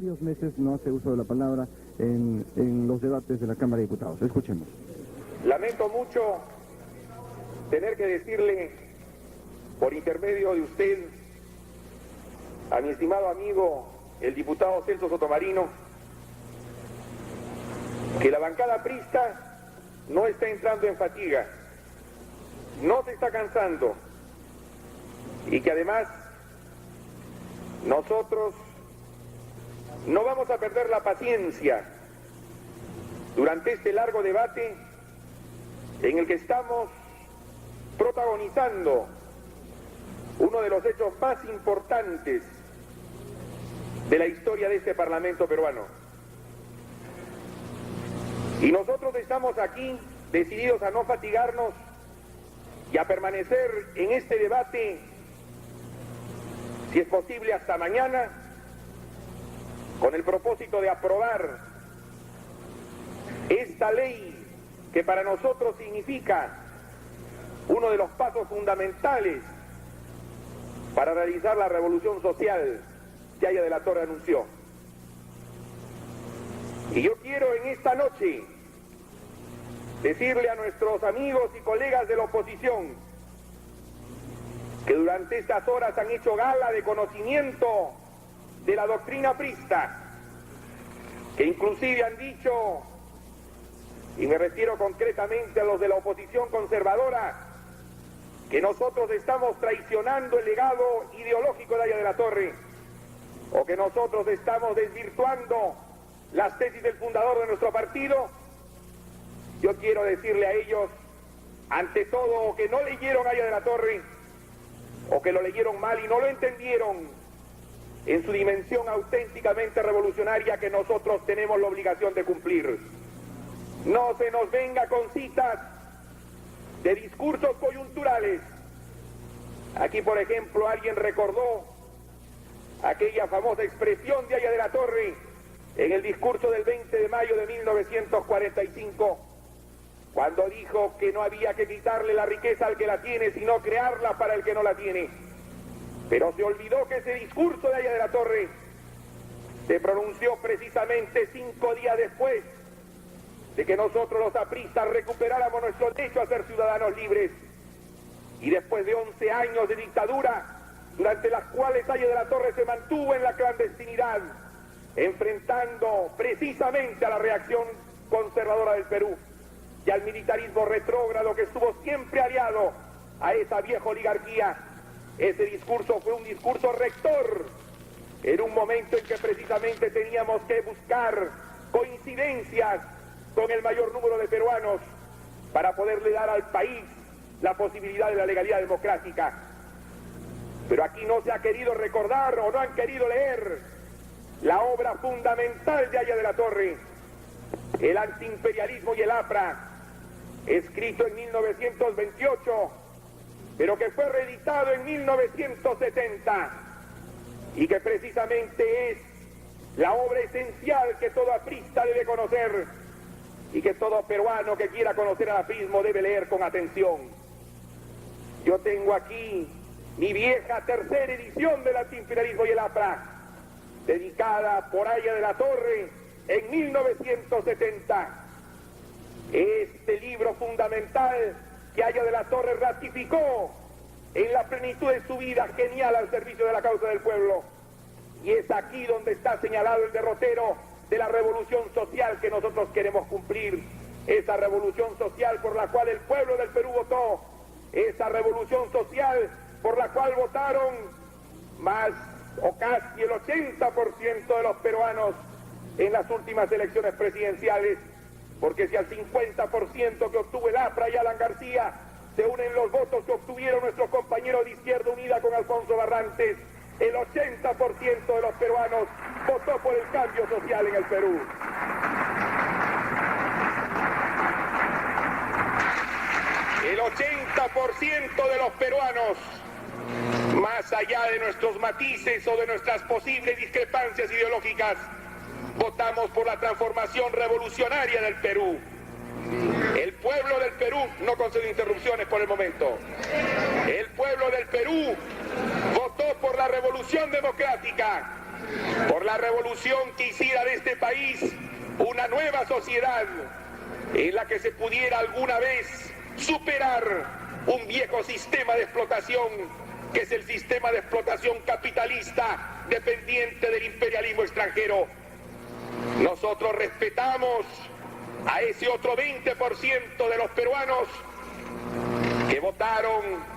varios meses no hace uso de la palabra en los debates de la Cámara de Diputados. Escuchemos. Lamento mucho tener que decirle, por intermedio de usted, a mi estimado amigo, el diputado Celso Sotomarino, que la bancada aprista no está entrando en fatiga, no se está cansando, y que además nosotros no vamos a perder la paciencia durante este largo debate en el que estamos protagonizando uno de los hechos más importantes de la historia de este Parlamento peruano. Y nosotros estamos aquí decididos a no fatigarnos y a permanecer en este debate, si es posible hasta mañana, con el propósito de aprobar esta ley que para nosotros significa uno de los pasos fundamentales para realizar la revolución social que Haya de la Torre anunció. Y yo quiero en esta noche decirle a nuestros amigos y colegas de la oposición que durante estas horas han hecho gala de conocimiento de la doctrina aprista, que inclusive han dicho, y me refiero concretamente a los de la oposición conservadora, que nosotros estamos traicionando el legado ideológico de Haya de la Torre, o que nosotros estamos desvirtuando las tesis del fundador de nuestro partido. Yo quiero decirle a ellos, ante todo, que no leyeron Haya de la Torre, o que lo leyeron mal y no lo entendieron en su dimensión auténticamente revolucionaria que nosotros tenemos la obligación de cumplir. No se nos venga con citas de discursos coyunturales. Aquí, por ejemplo, alguien recordó aquella famosa expresión de Haya de la Torre en el discurso del 20 de mayo de 1945, cuando dijo que no había que quitarle la riqueza al que la tiene, sino crearla para el que no la tiene. Pero se olvidó que ese discurso de Haya de la Torre se pronunció precisamente 5 días después de que nosotros los apristas recuperáramos nuestro derecho a ser ciudadanos libres, y después de 11 años de dictadura, durante las cuales Haya de la Torre se mantuvo en la clandestinidad, enfrentando precisamente a la reacción conservadora del Perú y al militarismo retrógrado que estuvo siempre aliado a esa vieja oligarquía. Ese discurso fue un discurso rector en un momento en que precisamente teníamos que buscar coincidencias con el mayor número de peruanos para poderle dar al país la posibilidad de la legalidad democrática. Pero aquí no se ha querido recordar o no han querido leer la obra fundamental de Haya de la Torre, el antiimperialismo y el APRA, escrito en 1928, pero que fue reeditado en 1970, y que precisamente es la obra esencial que todo aprista debe conocer y que todo peruano que quiera conocer al aprismo debe leer con atención. Yo tengo aquí mi vieja tercera edición del antiimperialismo y el APRA, dedicada por Haya de la Torre en 1970. Este libro fundamental que Haya de la Torre ratificó en la plenitud de su vida genial al servicio de la causa del pueblo. Y es aquí donde está señalado el derrotero de la revolución social que nosotros queremos cumplir. Esa revolución social por la cual el pueblo del Perú votó. Esa revolución social por la cual votaron más o casi el 80% de los peruanos en las últimas elecciones presidenciales. Porque si al 50% que obtuvo el APRA y Alan García se unen los votos que obtuvieron nuestros compañeros de Izquierda Unida con Alfonso Barrantes, el 80% de los peruanos votó por el cambio social en el Perú. El 80% de los peruanos, más allá de nuestros matices o de nuestras posibles discrepancias ideológicas, votamos por la transformación revolucionaria del Perú. El pueblo del Perú, no concedo interrupciones por el momento, el pueblo del Perú votó por la revolución democrática por la revolución que hiciera de este país una nueva sociedad en la que se pudiera alguna vez superar un viejo sistema de explotación, que es el sistema de explotación capitalista dependiente del imperialismo extranjero. Nosotros respetamos a ese otro 20% de los peruanos que votaron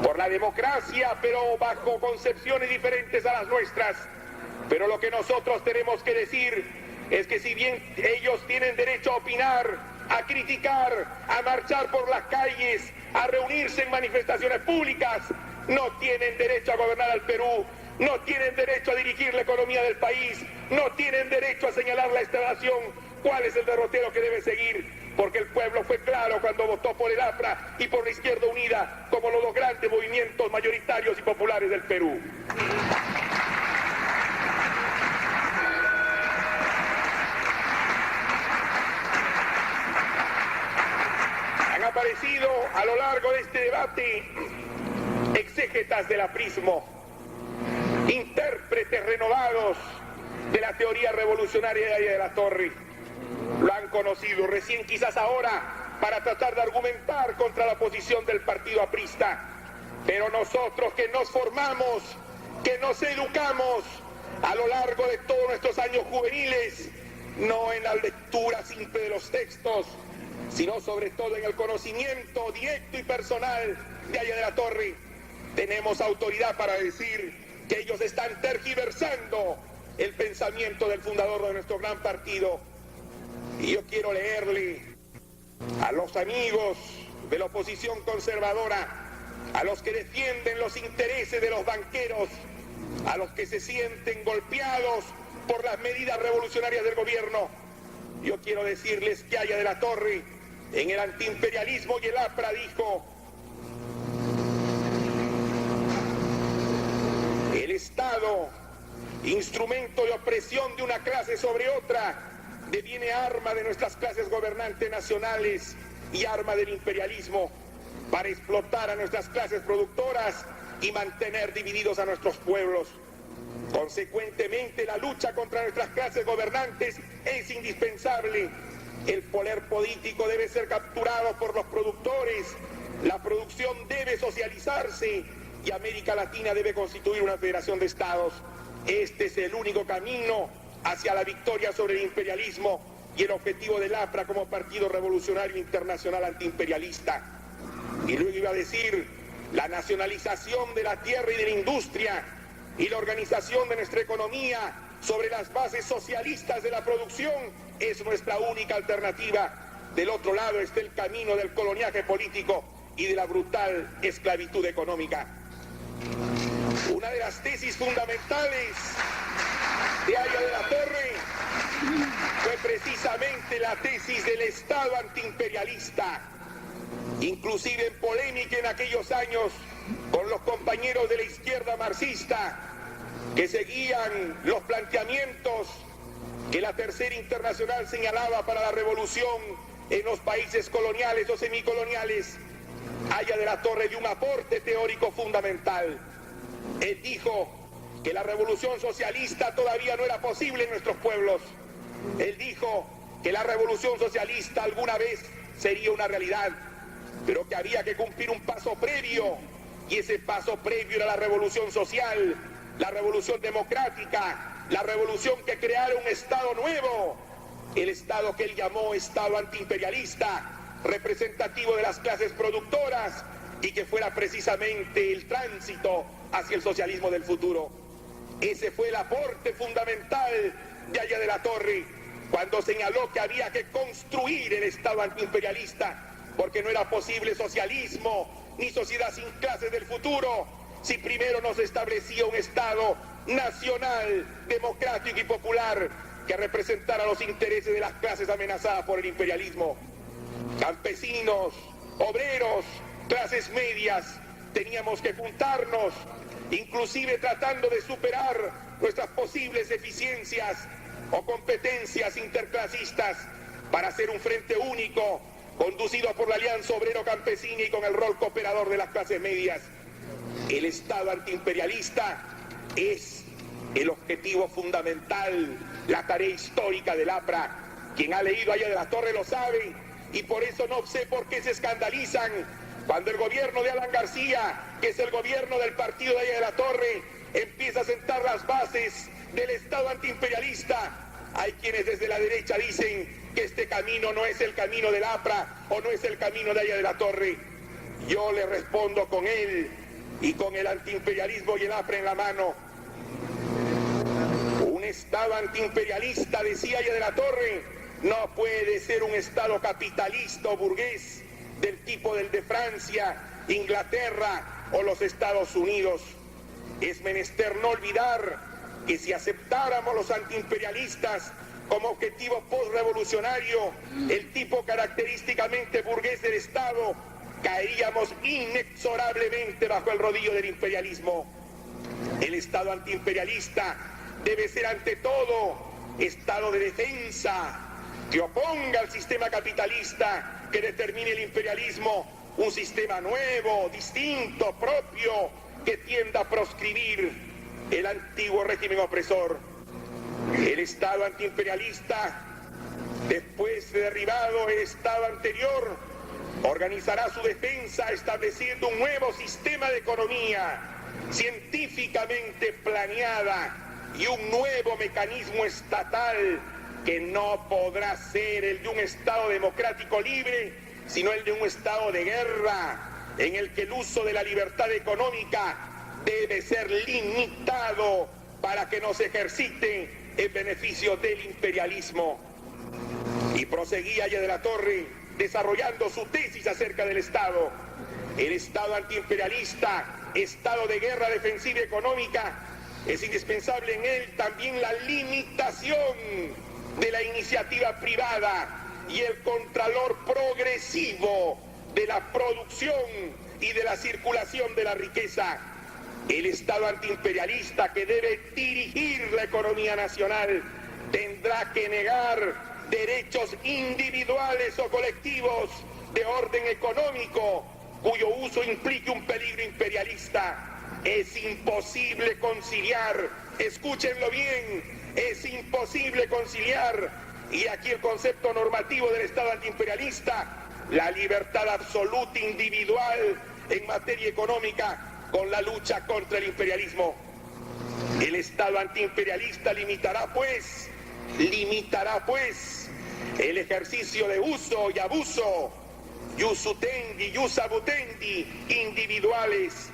por la democracia, pero bajo concepciones diferentes a las nuestras. Pero lo que nosotros tenemos que decir es que si bien ellos tienen derecho a opinar, a criticar, a marchar por las calles, a reunirse en manifestaciones públicas, no tienen derecho a gobernar al Perú, no tienen derecho a dirigir la economía del país, no tienen derecho a señalar la esta-nación cuál es el derrotero que debe seguir, porque el pueblo fue claro cuando votó por el APRA y por la Izquierda Unida como los dos grandes movimientos mayoritarios y populares del Perú. Han aparecido a lo largo de este debate exégetas del aprismo, intérpretes renovados de la teoría revolucionaria de Aya de la Torre. Lo han conocido recién, quizás ahora, para tratar de argumentar contra la posición del partido aprista. Pero nosotros que nos formamos, que nos educamos a lo largo de todos nuestros años juveniles, no en la lectura simple de los textos, sino sobre todo en el conocimiento directo y personal de Aya de la Torre, tenemos autoridad para decir que ellos están tergiversando el pensamiento del fundador de nuestro gran partido. Y yo quiero leerle a los amigos de la oposición conservadora, a los que defienden los intereses de los banqueros, a los que se sienten golpeados por las medidas revolucionarias del gobierno. Yo quiero decirles que Aya de la Torre, en el antiimperialismo y el APRA, dijo: el Estado, instrumento de opresión de una clase sobre otra, deviene arma de nuestras clases gobernantes nacionales y arma del imperialismo para explotar a nuestras clases productoras y mantener divididos a nuestros pueblos. Consecuentemente, la lucha contra nuestras clases gobernantes es indispensable. El poder político debe ser capturado por los productores, la producción debe socializarse y América Latina debe constituir una federación de estados. Este es el único camino hacia la victoria sobre el imperialismo y el objetivo del APRA como Partido Revolucionario Internacional Antiimperialista. Y luego iba a decir: la nacionalización de la tierra y de la industria y la organización de nuestra economía sobre las bases socialistas de la producción es nuestra única alternativa. Del otro lado está el camino del coloniaje político y de la brutal esclavitud económica. Una de las tesis fundamentales de Aya de la Torre fue precisamente la tesis del Estado antiimperialista, inclusive en polémica en aquellos años con los compañeros de la izquierda marxista que seguían los planteamientos que la Tercera Internacional señalaba para la revolución en los países coloniales o semicoloniales. Aya de la Torre dio un aporte teórico fundamental. Él dijo que la revolución socialista todavía no era posible en nuestros pueblos. Él dijo que la revolución socialista alguna vez sería una realidad, pero que había que cumplir un paso previo, y ese paso previo era la revolución social, la revolución democrática, la revolución que creara un Estado nuevo, el Estado que él llamó Estado antiimperialista, representativo de las clases productoras, y que fuera precisamente el tránsito hacia el socialismo del futuro. Ese fue el aporte fundamental de Aya de la Torre cuando señaló que había que construir el Estado antiimperialista, porque no era posible socialismo ni sociedad sin clases del futuro si primero no se establecía un Estado nacional, democrático y popular que representara los intereses de las clases amenazadas por el imperialismo. Campesinos, obreros, clases medias, teníamos que juntarnos, inclusive tratando de superar nuestras posibles deficiencias o competencias interclasistas para hacer un frente único, conducido por la Alianza Obrero-Campesina y con el rol cooperador de las clases medias. El Estado antiimperialista es el objetivo fundamental, la tarea histórica del APRA. Quien ha leído Haya de la Torre lo sabe, y por eso no sé por qué se escandalizan cuando el gobierno de Alan García, que es el gobierno del partido de Haya de la Torre, empieza a sentar las bases del Estado antiimperialista. Hay quienes desde la derecha dicen que este camino no es el camino del APRA o no es el camino de Haya de la Torre. Yo le respondo con él y con el antiimperialismo y el APRA en la mano. Un Estado antiimperialista, decía Haya de la Torre, no puede ser un Estado capitalista o burgués del tipo del de Francia, Inglaterra o los Estados Unidos. Es menester no olvidar que si aceptáramos los antiimperialistas como objetivo postrevolucionario, el tipo característicamente burgués del Estado, caeríamos inexorablemente bajo el rodillo del imperialismo. El Estado antiimperialista debe ser ante todo Estado de defensa, que oponga al sistema capitalista que determine el imperialismo, un sistema nuevo, distinto, propio, que tienda a proscribir el antiguo régimen opresor. El Estado antiimperialista, después de derribado el Estado anterior, organizará su defensa estableciendo un nuevo sistema de economía científicamente planeada y un nuevo mecanismo estatal que no podrá ser el de un Estado democrático libre, sino el de un Estado de guerra, en el que el uso de la libertad económica debe ser limitado para que no se ejercite en beneficio del imperialismo. Y proseguía Haya de la Torre desarrollando su tesis acerca del Estado. El Estado antiimperialista, Estado de guerra defensiva y económica, es indispensable en él también la limitación de la iniciativa privada y el contralor progresivo de la producción y de la circulación de la riqueza. El Estado antiimperialista, que debe dirigir la economía nacional, tendrá que negar derechos individuales o colectivos de orden económico cuyo uso implique un peligro imperialista. Es imposible conciliar, escúchenlo bien, es imposible conciliar, y aquí el concepto normativo del Estado antiimperialista, la libertad absoluta individual en materia económica con la lucha contra el imperialismo. El Estado antiimperialista limitará pues el ejercicio de uso y abuso, ius utendi, ius abutendi, individuales,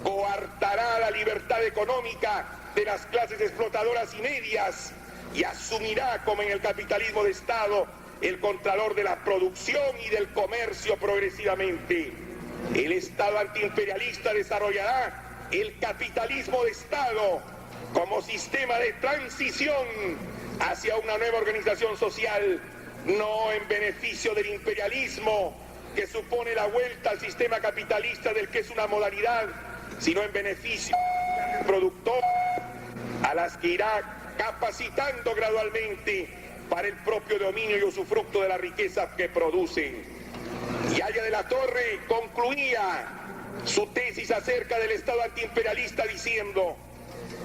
coartará la libertad económica de las clases explotadoras y medias y asumirá, como en el capitalismo de Estado, el contralor de la producción y del comercio progresivamente. El Estado antiimperialista desarrollará el capitalismo de Estado como sistema de transición hacia una nueva organización social, no en beneficio del imperialismo, que supone la vuelta al sistema capitalista del que es una modalidad, sino en beneficio del productor, a las que irá capacitando gradualmente para el propio dominio y usufructo de la riqueza que producen. Y Haya de la Torre concluía su tesis acerca del Estado antiimperialista diciendo: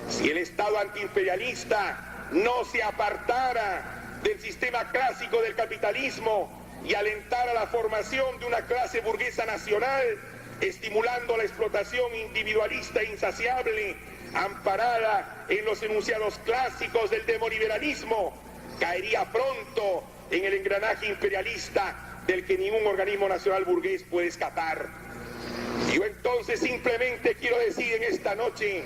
si el Estado antiimperialista no se apartara del sistema clásico del capitalismo y alentara la formación de una clase burguesa nacional, estimulando la explotación individualista e insaciable, amparada en los enunciados clásicos del demoliberalismo, caería pronto en el engranaje imperialista del que ningún organismo nacional burgués puede escapar. Yo entonces simplemente quiero decir en esta noche: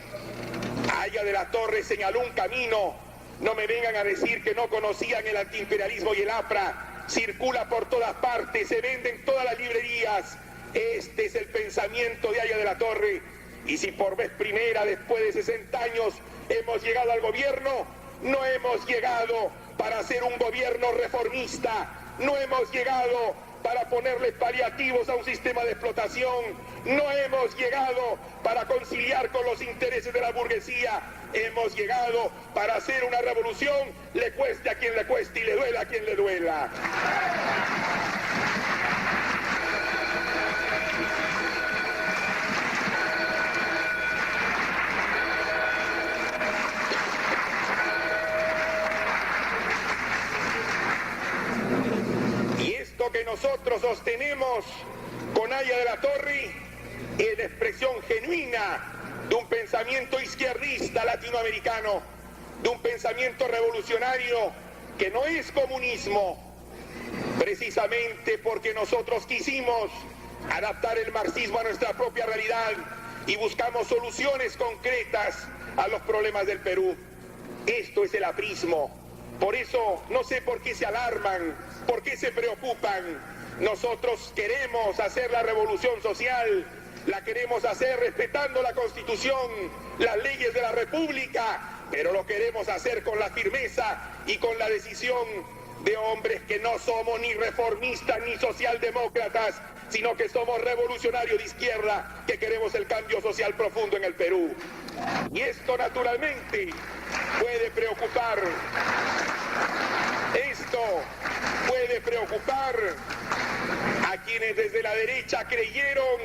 Haya de la Torre señaló un camino. No me vengan a decir que no conocían el antiimperialismo y el APRA. Circula por todas partes, se vende en todas las librerías. Este es el pensamiento de Haya de la Torre. Y si por vez primera, después de 60 años, hemos llegado al gobierno, no hemos llegado para ser un gobierno reformista, no hemos llegado para ponerle paliativos a un sistema de explotación, no hemos llegado para conciliar con los intereses de la burguesía, hemos llegado para hacer una revolución, le cueste a quien le cueste y le duela a quien le duela. que nosotros sostenemos con Aya de la Torre es la expresión genuina de un pensamiento izquierdista latinoamericano, de un pensamiento revolucionario que no es comunismo, precisamente porque nosotros quisimos adaptar el marxismo a nuestra propia realidad y buscamos soluciones concretas a los problemas del Perú. Esto es el aprismo. Por eso no sé por qué se alarman, por qué se preocupan. Nosotros queremos hacer la revolución social, la queremos hacer respetando la Constitución, las leyes de la República, pero lo queremos hacer con la firmeza y con la decisión de hombres que no somos ni reformistas ni socialdemócratas, sino que somos revolucionarios de izquierda, que queremos el cambio social profundo en el Perú. Y esto naturalmente puede preocupar. Esto puede preocupar a quienes desde la derecha creyeron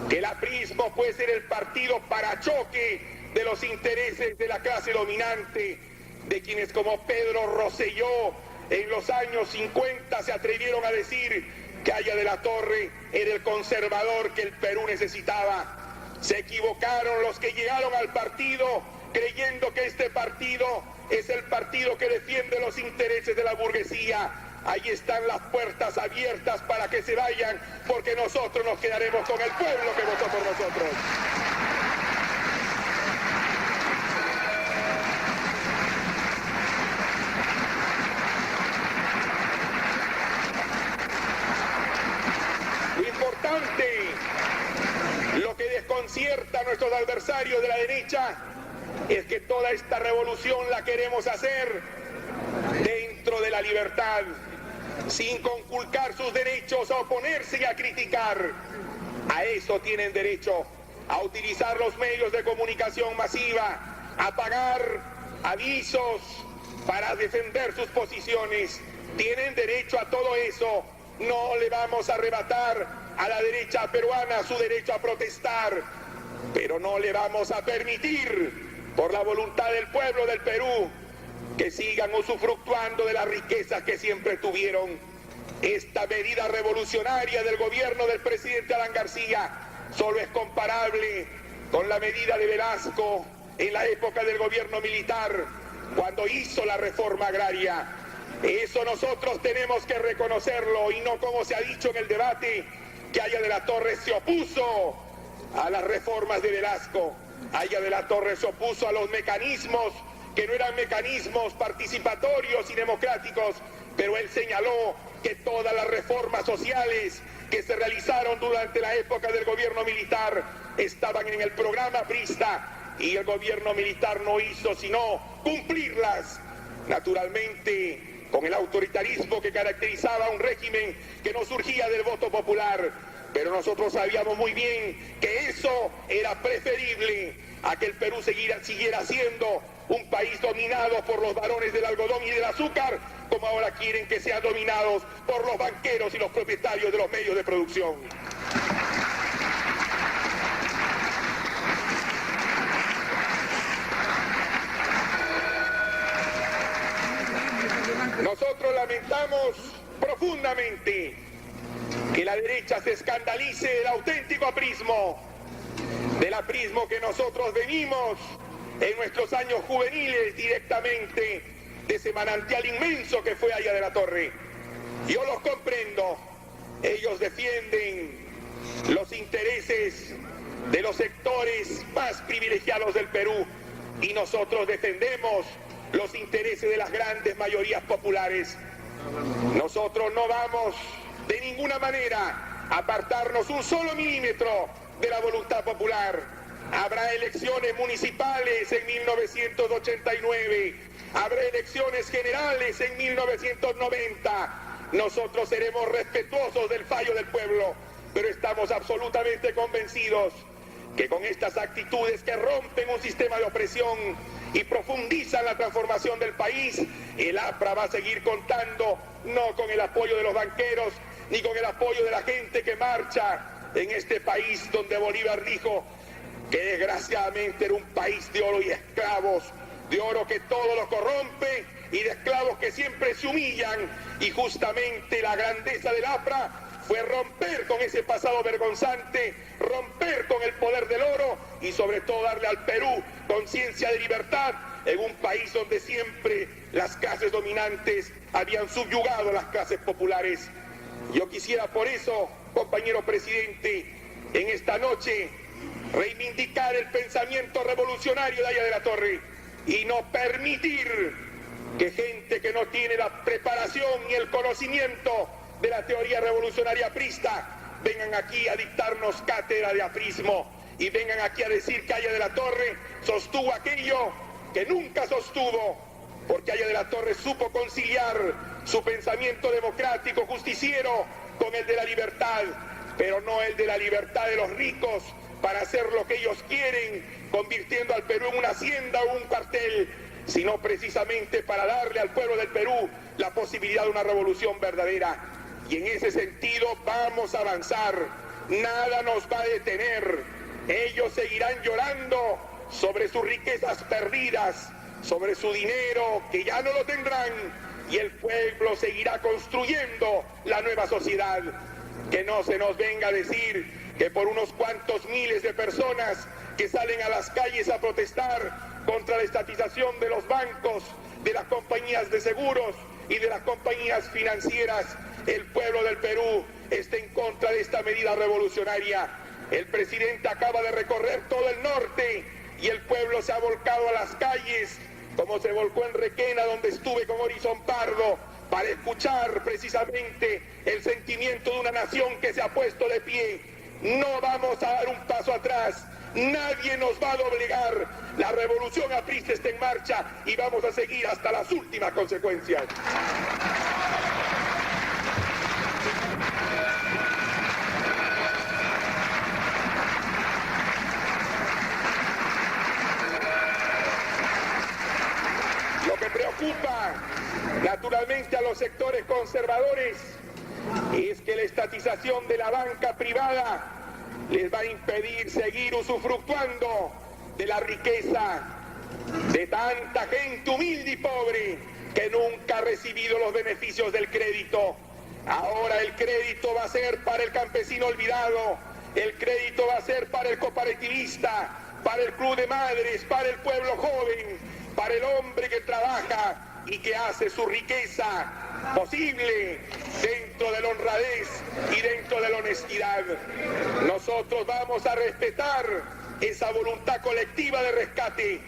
que el aprismo puede ser el partido parachoque de los intereses de la clase dominante, de quienes como Pedro Rosselló en los años 50 se atrevieron a decir que Aya de la Torre era el conservador que el Perú necesitaba. Se equivocaron los que llegaron al partido creyendo que este partido es el partido que defiende los intereses de la burguesía. Ahí están las puertas abiertas para que se vayan, porque nosotros nos quedaremos con el pueblo que votó por nosotros. Lo importante, lo que desconcierta a nuestros adversarios de la derecha, es que toda esta revolución la queremos hacer dentro de la libertad, sin conculcar sus derechos a oponerse y a criticar. A eso tienen derecho, a utilizar los medios de comunicación masiva, a pagar avisos para defender sus posiciones. Tienen derecho a todo eso. No le vamos a arrebatar a la derecha peruana su derecho a protestar, pero no le vamos a permitir, por la voluntad del pueblo del Perú, que sigan usufructuando de las riquezas que siempre tuvieron. Esta medida revolucionaria del gobierno del presidente Alan García solo es comparable con la medida de Velasco en la época del gobierno militar, cuando hizo la reforma agraria. Eso nosotros tenemos que reconocerlo, y no como se ha dicho en el debate, que Aya de la Torre se opuso a las reformas de Velasco. Aya de la Torre se opuso a los mecanismos que no eran mecanismos participatorios y democráticos, pero él señaló que todas las reformas sociales que se realizaron durante la época del gobierno militar estaban en el programa aprista, y el gobierno militar no hizo sino cumplirlas, naturalmente con el autoritarismo que caracterizaba a un régimen que no surgía del voto popular. Pero nosotros sabíamos muy bien que eso era preferible a que el Perú siguiera siendo un país dominado por los varones del algodón y del azúcar, como ahora quieren que sean dominados por los banqueros y los propietarios de los medios de producción. Nosotros lamentamos profundamente que la derecha se escandalice del auténtico aprismo, del aprismo que nosotros venimos en nuestros años juveniles directamente de ese manantial inmenso que fue Aya de la Torre. Yo los comprendo, ellos defienden los intereses de los sectores más privilegiados del Perú, y nosotros defendemos los intereses de las grandes mayorías populares. Nosotros no vamos de ninguna manera a apartarnos un solo milímetro de la voluntad popular. Habrá elecciones municipales en 1989, habrá elecciones generales en 1990. Nosotros seremos respetuosos del fallo del pueblo, pero estamos absolutamente convencidos que con estas actitudes que rompen un sistema de opresión y profundizan la transformación del país, el APRA va a seguir contando no con el apoyo de los banqueros, ni con el apoyo de la gente que marcha en este país donde Bolívar dijo que desgraciadamente era un país de oro y esclavos, de oro que todo lo corrompe y de esclavos que siempre se humillan, y justamente la grandeza del APRA fue romper con ese pasado vergonzante, romper con el poder del oro y sobre todo darle al Perú conciencia de libertad en un país donde siempre las clases dominantes habían subyugado a las clases populares. Yo quisiera por eso, compañero presidente, en esta noche reivindicar el pensamiento revolucionario de Haya de la Torre y no permitir que gente que no tiene la preparación ni el conocimiento de la teoría revolucionaria aprista vengan aquí a dictarnos cátedra de aprismo y vengan aquí a decir que Haya de la Torre sostuvo aquello que nunca sostuvo, porque Haya de la Torre supo conciliar su pensamiento democrático, justiciero, con el de la libertad, pero no el de la libertad de los ricos para hacer lo que ellos quieren, convirtiendo al Perú en una hacienda o un cuartel, sino precisamente para darle al pueblo del Perú la posibilidad de una revolución verdadera. Y en ese sentido vamos a avanzar, nada nos va a detener. Ellos seguirán llorando sobre sus riquezas perdidas, sobre su dinero que ya no lo tendrán, y el pueblo seguirá construyendo la nueva sociedad. Que no se nos venga a decir que por unos cuantos miles de personas que salen a las calles a protestar contra la estatización de los bancos, de las compañías de seguros y de las compañías financieras, el pueblo del Perú está en contra de esta medida revolucionaria. El presidente acaba de recorrer todo el norte y el pueblo se ha volcado a las calles, como se volcó en Requena, donde estuve con Horizon Pardo, para escuchar precisamente el sentimiento de una nación que se ha puesto de pie. No vamos a dar un paso atrás, nadie nos va a doblegar. La revolución aprista está en marcha y vamos a seguir hasta las últimas consecuencias. Lo que preocupa naturalmente a los sectores conservadores es que la estatización de la banca privada les va a impedir seguir usufructuando de la riqueza de tanta gente humilde y pobre que nunca ha recibido los beneficios del crédito. Ahora el crédito va a ser para el campesino olvidado, el crédito va a ser para el cooperativista, para el club de madres, para el pueblo joven, para el hombre que trabaja y que hace su riqueza posible dentro de la honradez y dentro de la honestidad. Nosotros vamos a respetar esa voluntad colectiva de rescate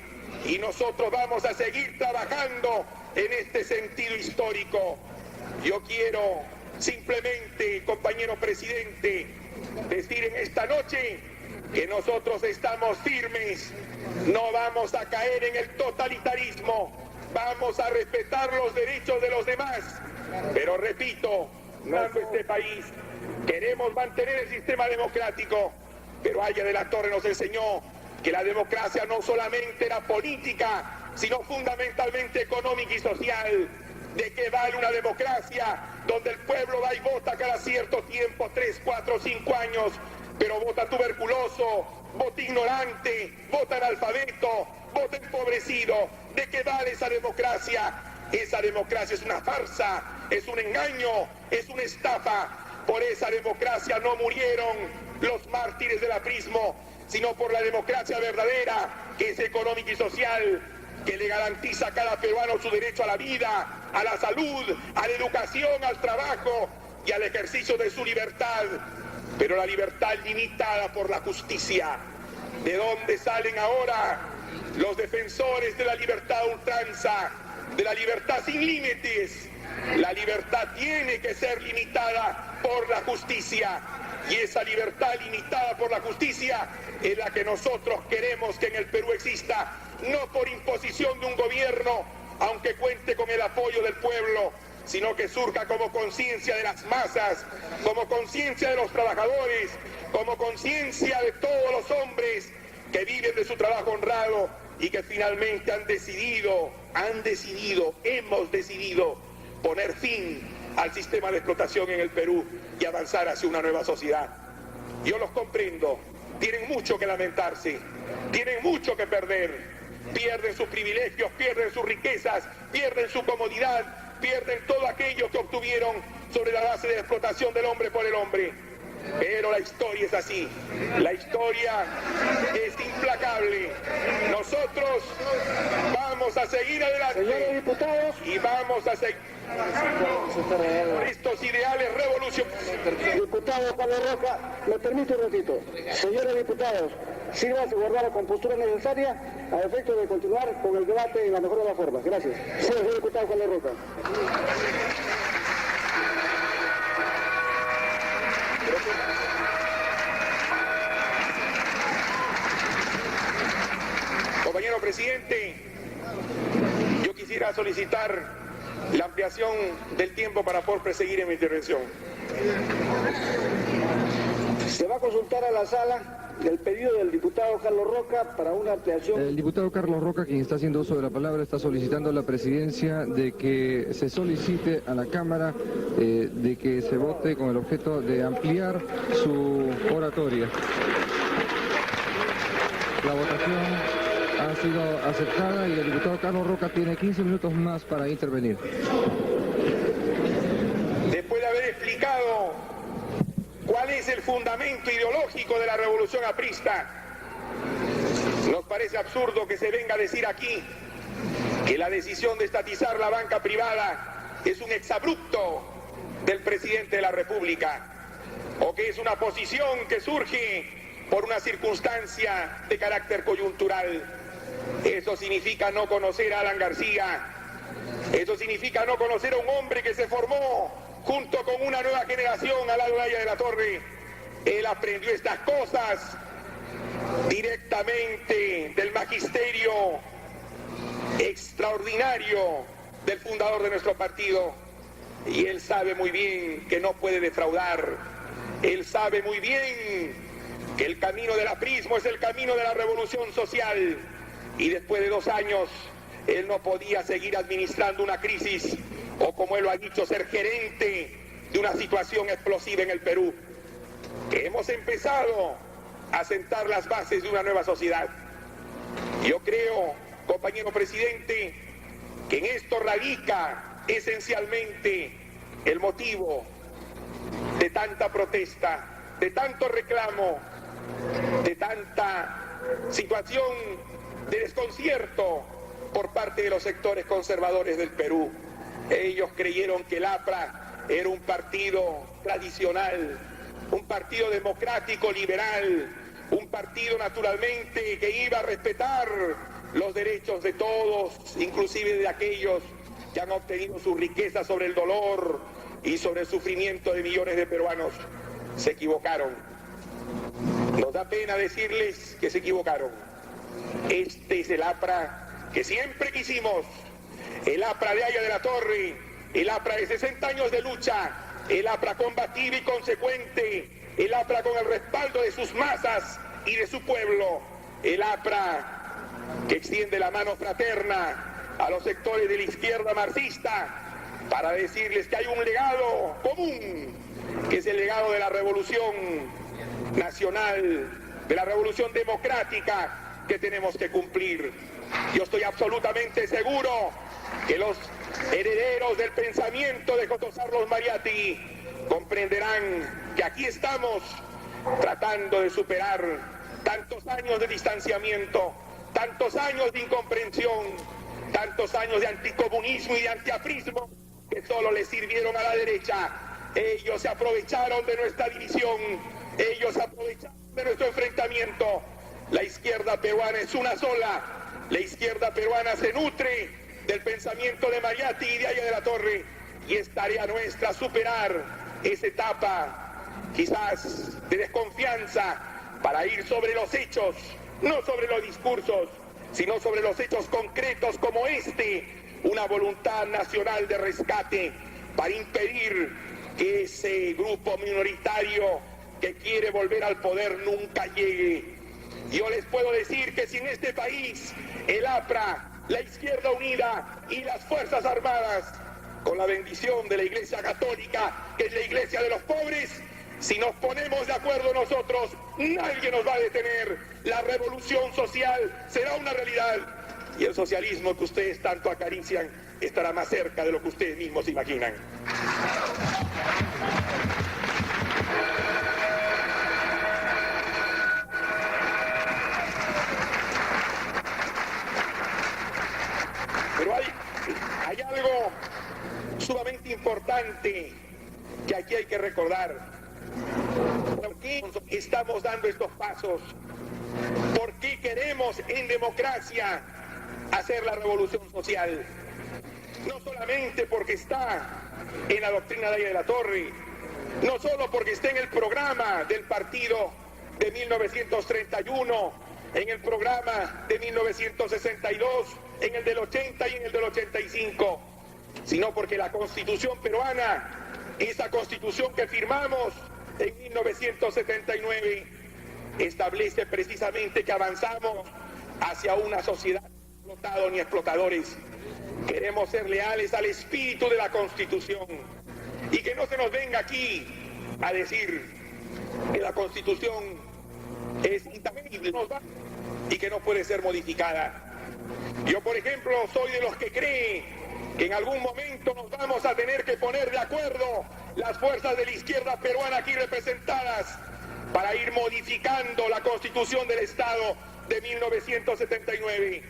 y nosotros vamos a seguir trabajando en este sentido histórico. Yo quiero simplemente, compañero presidente, decir en esta noche que nosotros estamos firmes, no vamos a caer en el totalitarismo, vamos a respetar los derechos de los demás, pero repito, amando este país, queremos mantener el sistema democrático, pero Haya de la Torre nos enseñó que la democracia no solamente era política, sino fundamentalmente económica y social. ¿De qué vale una democracia donde el pueblo va y vota cada cierto tiempo, 3, 4, 5 años, pero vota tuberculoso, vota ignorante, vota analfabeto, vota empobrecido? ¿De qué vale esa democracia? Esa democracia es una farsa, es un engaño, es una estafa. Por esa democracia no murieron los mártires del aprismo, sino por la democracia verdadera, que es económica y social, que le garantiza a cada peruano su derecho a la vida, a la salud, a la educación, al trabajo y al ejercicio de su libertad. Pero la libertad limitada por la justicia. ¿De dónde salen ahora los defensores de la libertad a ultranza, de la libertad sin límites? La libertad tiene que ser limitada por la justicia, y esa libertad limitada por la justicia es la que nosotros queremos que en el Perú exista, no por imposición de un gobierno, aunque cuente con el apoyo del pueblo, sino que surja como conciencia de las masas, como conciencia de los trabajadores, como conciencia de todos los hombres que viven de su trabajo honrado y que finalmente hemos decidido poner fin al sistema de explotación en el Perú y avanzar hacia una nueva sociedad. Yo los comprendo, tienen mucho que lamentarse, tienen mucho que perder, pierden sus privilegios, pierden sus riquezas, pierden su comodidad, pierden todo aquello que obtuvieron sobre la base de la explotación del hombre por el hombre. Pero la historia es así, la historia es implacable. Nosotros vamos a seguir adelante. Señores diputados, y vamos a seguir por estos ideales revolucionarios. diputado Carlos Roca, me permite un ratito. Señores diputados, sírvanse a guardar la compostura necesaria a efecto de continuar con el debate en la mejor de las formas. Gracias. Señor diputado Carlos Roca. Compañero presidente, yo quisiera solicitar la ampliación del tiempo para poder proseguir en mi intervención. Se va a consultar a la sala el pedido del diputado Carlos Roca para una ampliación. El diputado Carlos Roca, quien está haciendo uso de la palabra, está solicitando a la presidencia de que se solicite a la Cámara de que se vote con el objeto de ampliar su oratoria. La votación ha sido aceptada y el diputado Carlos Roca tiene 15 minutos más para intervenir. Después de haber explicado cuál es el fundamento ideológico de la revolución aprista, nos parece absurdo que se venga a decir aquí que la decisión de estatizar la banca privada es un exabrupto del presidente de la República, o que es una posición que surge por una circunstancia de carácter coyuntural. Eso significa no conocer a Alan García, eso significa no conocer a un hombre que se formó junto con una nueva generación al lado de Aya de la Torre. Él aprendió estas cosas directamente del magisterio extraordinario del fundador de nuestro partido, y él sabe muy bien que no puede defraudar. Él sabe muy bien que el camino del aprismo es el camino de la revolución social, y después de 2 años él no podía seguir administrando una crisis, o como él lo ha dicho, ser gerente de una situación explosiva en el Perú. Hemos empezado a sentar las bases de una nueva sociedad. Yo creo, compañero presidente, que en esto radica esencialmente el motivo de tanta protesta, de tanto reclamo, de tanta situación de desconcierto por parte de los sectores conservadores del Perú. Ellos creyeron que el APRA era un partido tradicional, un partido democrático liberal, un partido naturalmente que iba a respetar los derechos de todos, inclusive de aquellos que han obtenido su riqueza sobre el dolor y sobre el sufrimiento de millones de peruanos. Se equivocaron. Nos da pena decirles que se equivocaron. Este es el APRA que siempre quisimos, el APRA de Aya de la Torre, el APRA de 60 años de lucha, el APRA combativo y consecuente, el APRA con el respaldo de sus masas y de su pueblo, el APRA que extiende la mano fraterna a los sectores de la izquierda marxista para decirles que hay un legado común, que es el legado de la revolución nacional, de la revolución democrática que tenemos que cumplir. Yo estoy absolutamente seguro que los herederos del pensamiento de José Carlos Mariátegui comprenderán que aquí estamos tratando de superar tantos años de distanciamiento, tantos años de incomprensión, tantos años de anticomunismo y de antiaprismo que solo le sirvieron a la derecha. Ellos se aprovecharon de nuestra división, ellos se aprovecharon de nuestro enfrentamiento. La izquierda peruana es una sola, la izquierda peruana se nutre del pensamiento de Mariátegui y de Aya de la Torre, y es tarea nuestra superar esa etapa quizás de desconfianza para ir sobre los hechos, no sobre los discursos, sino sobre los hechos concretos como una voluntad nacional de rescate para impedir que ese grupo minoritario que quiere volver al poder nunca llegue. Yo les puedo decir que si en este país el APRA, la Izquierda Unida y las Fuerzas Armadas, con la bendición de la Iglesia Católica, que es la Iglesia de los pobres, si nos ponemos de acuerdo nosotros, nadie nos va a detener. La revolución social será una realidad y el socialismo que ustedes tanto acarician estará más cerca de lo que ustedes mismos imaginan. Pero hay algo sumamente importante que aquí hay que recordar. ¿Por qué estamos dando estos pasos? ¿Por qué queremos en democracia hacer la revolución social? No solamente porque está en la doctrina de la Torre, no solo porque está en el programa del partido de 1931, en el programa de 1962, en el del 80 y en el del 85, sino porque la Constitución peruana, esa Constitución que firmamos en 1979, establece precisamente que avanzamos hacia una sociedad sin explotados ni explotadores. Queremos ser leales al espíritu de la Constitución y que no se nos venga aquí a decir que la Constitución es intangible y que no puede ser modificada. Yo, por ejemplo, soy de los que cree que en algún momento nos vamos a tener que poner de acuerdo las fuerzas de la izquierda peruana aquí representadas para ir modificando la Constitución del Estado de 1979.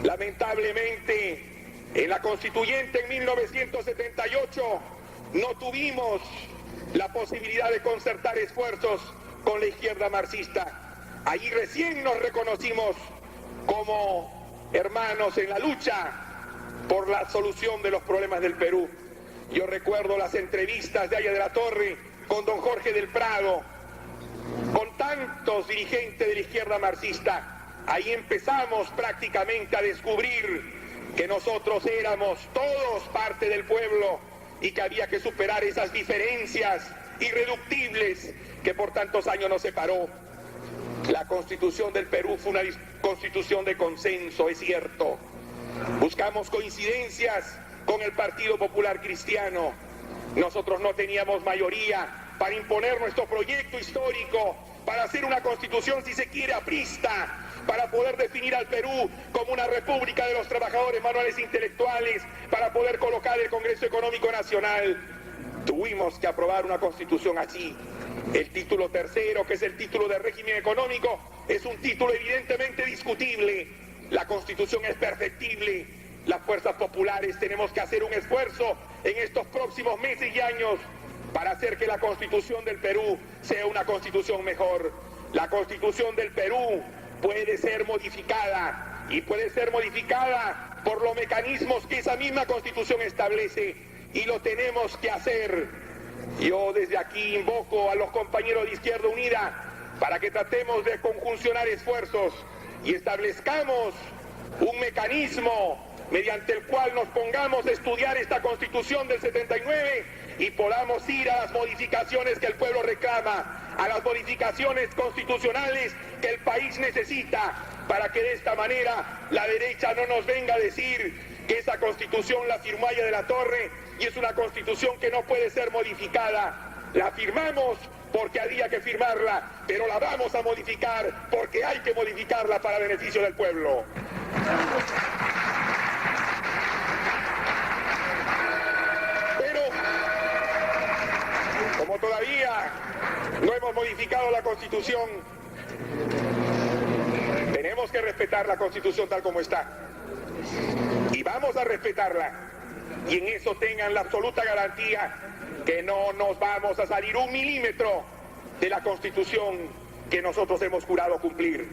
Lamentablemente, en la Constituyente en 1978 no tuvimos la posibilidad de concertar esfuerzos con la izquierda marxista. Allí recién nos reconocimos como hermanos en la lucha por la solución de los problemas del Perú. Yo recuerdo las entrevistas de Aya de la Torre con don Jorge del Prado, con tantos dirigentes de la izquierda marxista. Ahí empezamos prácticamente a descubrir que nosotros éramos todos parte del pueblo y que había que superar esas diferencias irreductibles que por tantos años nos separó. La Constitución del Perú fue una constitución de consenso, es cierto. Buscamos coincidencias con el Partido Popular Cristiano. Nosotros no teníamos mayoría para imponer nuestro proyecto histórico, para hacer una constitución, si se quiere, aprista, para poder definir al Perú como una república de los trabajadores manuales intelectuales, para poder colocar el Congreso Económico Nacional. Tuvimos que aprobar una constitución así. El título tercero, que es el título de régimen económico, es un título evidentemente discutible. La constitución es perfectible. Las fuerzas populares tenemos que hacer un esfuerzo en estos próximos meses y años para hacer que la Constitución del Perú sea una constitución mejor. La Constitución del Perú puede ser modificada y puede ser modificada por los mecanismos que esa misma Constitución establece y lo tenemos que hacer. Yo desde aquí invoco a los compañeros de Izquierda Unida para que tratemos de conjuncionar esfuerzos y establezcamos un mecanismo mediante el cual nos pongamos a estudiar esta Constitución del 79 y podamos ir a las modificaciones que el pueblo reclama, a las modificaciones constitucionales que el país necesita, para que de esta manera la derecha no nos venga a decir que esa Constitución la firmó Aya de la Torre y es una Constitución que no puede ser modificada. La firmamos porque había que firmarla, pero la vamos a modificar porque hay que modificarla para beneficio del pueblo. Pero, como todavía no hemos modificado la Constitución, tenemos que respetar la Constitución tal como está. Y vamos a respetarla. Y en eso tengan la absoluta garantía que no nos vamos a salir un milímetro de la Constitución que nosotros hemos jurado cumplir.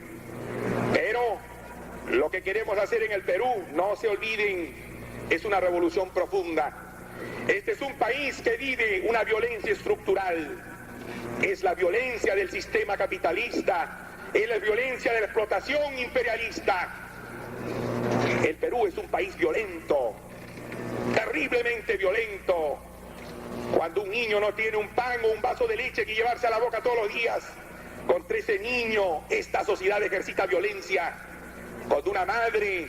Pero lo que queremos hacer en el Perú, no se olviden, es una revolución profunda. Este es un país que vive una violencia estructural. Es la violencia del sistema capitalista, es la violencia de la explotación imperialista. El Perú es un país violento, terriblemente violento. Cuando un niño no tiene un pan o un vaso de leche que llevarse a la boca todos los días, contra ese niño esta sociedad ejercita violencia. Cuando una madre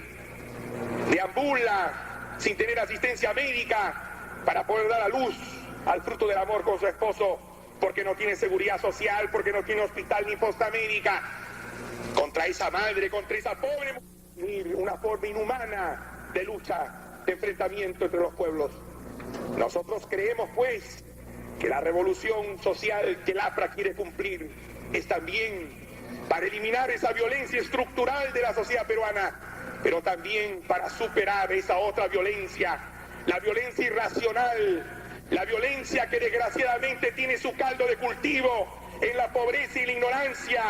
deambula sin tener asistencia médica para poder dar a luz al fruto del amor con su esposo, porque no tiene seguridad social, porque no tiene hospital ni posta médica, contra esa madre, contra esa pobre mujer, definir una forma inhumana de lucha, de enfrentamiento entre los pueblos. Nosotros creemos, pues, que la revolución social que el APRA quiere cumplir es también para eliminar esa violencia estructural de la sociedad peruana, pero también para superar esa otra violencia, la violencia irracional, la violencia que desgraciadamente tiene su caldo de cultivo en la pobreza y la ignorancia,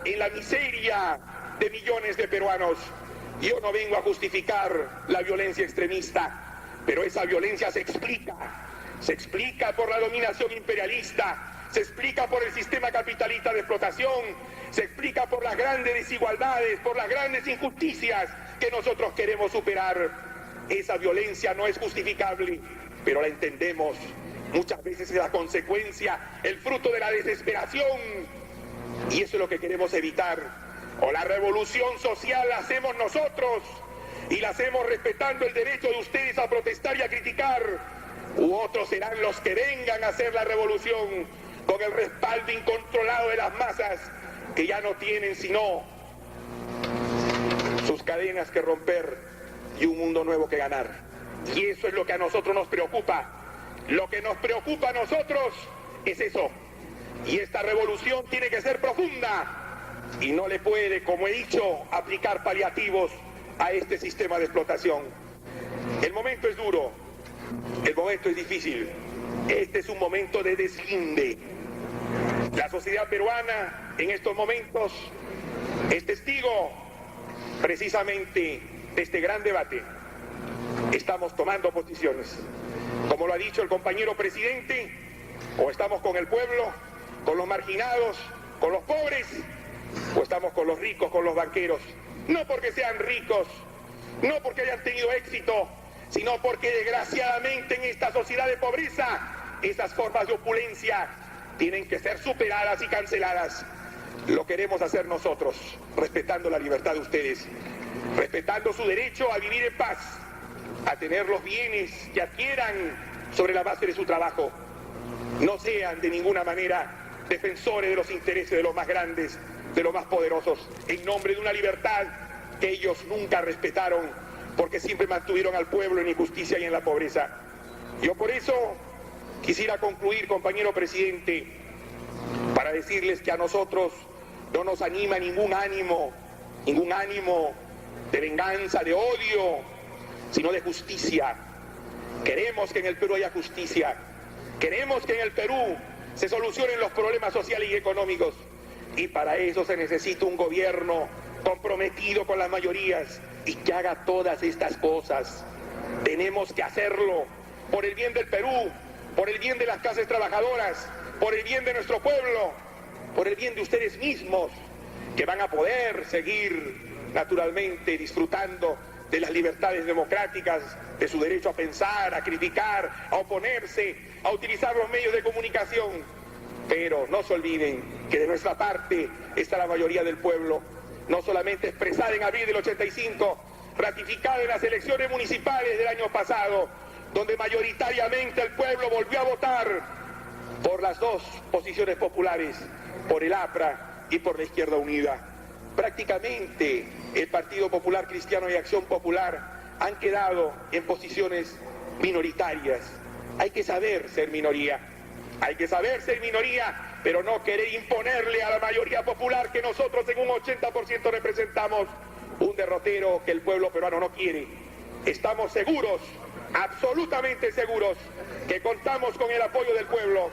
en la miseria de millones de peruanos. Yo no vengo a justificar la violencia extremista, pero esa violencia se explica por la dominación imperialista, se explica por el sistema capitalista de explotación, se explica por las grandes desigualdades, por las grandes injusticias que nosotros queremos superar. Esa violencia no es justificable, pero la entendemos. Muchas veces es la consecuencia, el fruto de la desesperación, y eso es lo que queremos evitar. O la revolución social la hacemos nosotros y la hacemos respetando el derecho de ustedes a protestar y a criticar, u otros serán los que vengan a hacer la revolución con el respaldo incontrolado de las masas que ya no tienen sino sus cadenas que romper y un mundo nuevo que ganar. Y eso es lo que a nosotros nos preocupa. Lo que nos preocupa a nosotros es eso. Y esta revolución tiene que ser profunda y no le puede, como he dicho, aplicar paliativos a este sistema de explotación. El momento es duro, el momento es difícil. Este es un momento de deslinde. La sociedad peruana en estos momentos es testigo precisamente de este gran debate. Estamos tomando posiciones. Como lo ha dicho el compañero presidente, o estamos con el pueblo, con los marginados, con los pobres, o estamos con los ricos, con los banqueros. No porque sean ricos, no porque hayan tenido éxito, sino porque desgraciadamente en esta sociedad de pobreza, esas formas de opulencia tienen que ser superadas y canceladas. Lo queremos hacer nosotros, respetando la libertad de ustedes, respetando su derecho a vivir en paz, a tener los bienes que adquieran sobre la base de su trabajo. No sean de ninguna manera defensores de los intereses de los más grandes, de los más poderosos, en nombre de una libertad que ellos nunca respetaron, porque siempre mantuvieron al pueblo en injusticia y en la pobreza. Yo por eso quisiera concluir, compañero presidente, para decirles que a nosotros no nos anima ningún ánimo de venganza, de odio, sino de justicia. Queremos que en el Perú haya justicia, queremos que en el Perú se solucionen los problemas sociales y económicos, y para eso se necesita un gobierno comprometido con las mayorías y que haga todas estas cosas. Tenemos que hacerlo por el bien del Perú, por el bien de las clases trabajadoras, por el bien de nuestro pueblo, por el bien de ustedes mismos, que van a poder seguir naturalmente disfrutando de las libertades democráticas, de su derecho a pensar, a criticar, a oponerse, a utilizar los medios de comunicación. Pero no se olviden que de nuestra parte está la mayoría del pueblo, no solamente expresada en abril del 85, ratificada en las elecciones municipales del año pasado, donde mayoritariamente el pueblo volvió a votar por las dos posiciones populares, por el APRA y por la Izquierda Unida. Prácticamente el Partido Popular Cristiano y Acción Popular han quedado en posiciones minoritarias. Hay que saber ser minoría, pero no querer imponerle a la mayoría popular que nosotros en un 80% representamos un derrotero que el pueblo peruano no quiere. Estamos seguros, absolutamente seguros, que contamos con el apoyo del pueblo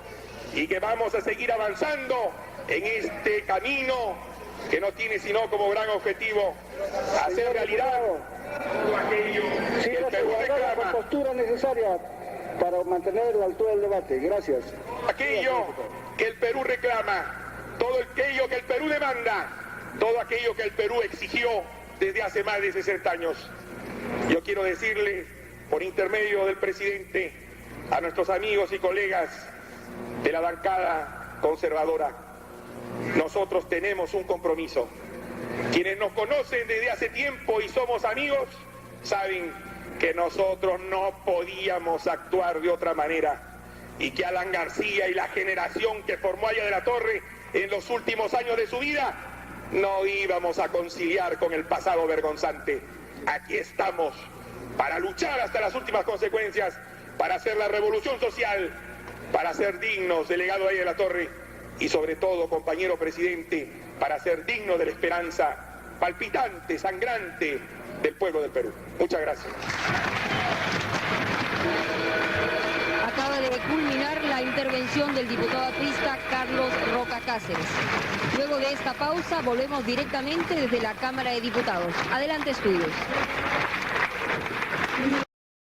y que vamos a seguir avanzando en este camino que no tiene sino como gran objetivo hacer realidad todo aquello que el Perú reclama. La postura necesaria para mantener la altura del debate. Gracias. Aquello que el Perú reclama, todo aquello que el Perú demanda, todo aquello que el Perú exigió desde hace más de 60 años. Yo quiero decirle, por intermedio del presidente, a nuestros amigos y colegas de la bancada conservadora, nosotros tenemos un compromiso. Quienes nos conocen desde hace tiempo y somos amigos, saben que nosotros no podíamos actuar de otra manera y que Alan García y la generación que formó Haya de la Torre en los últimos años de su vida no íbamos a conciliar con el pasado vergonzante. Aquí estamos para luchar hasta las últimas consecuencias, para hacer la revolución social, para ser dignos del legado de la Torre y sobre todo, compañero presidente, para ser dignos de la esperanza palpitante, sangrante del pueblo del Perú. Muchas gracias. Acaba de culminar la intervención del diputado aprista Carlos Roca Cáceres. Luego de esta pausa volvemos directamente desde la Cámara de Diputados. Adelante, estudios.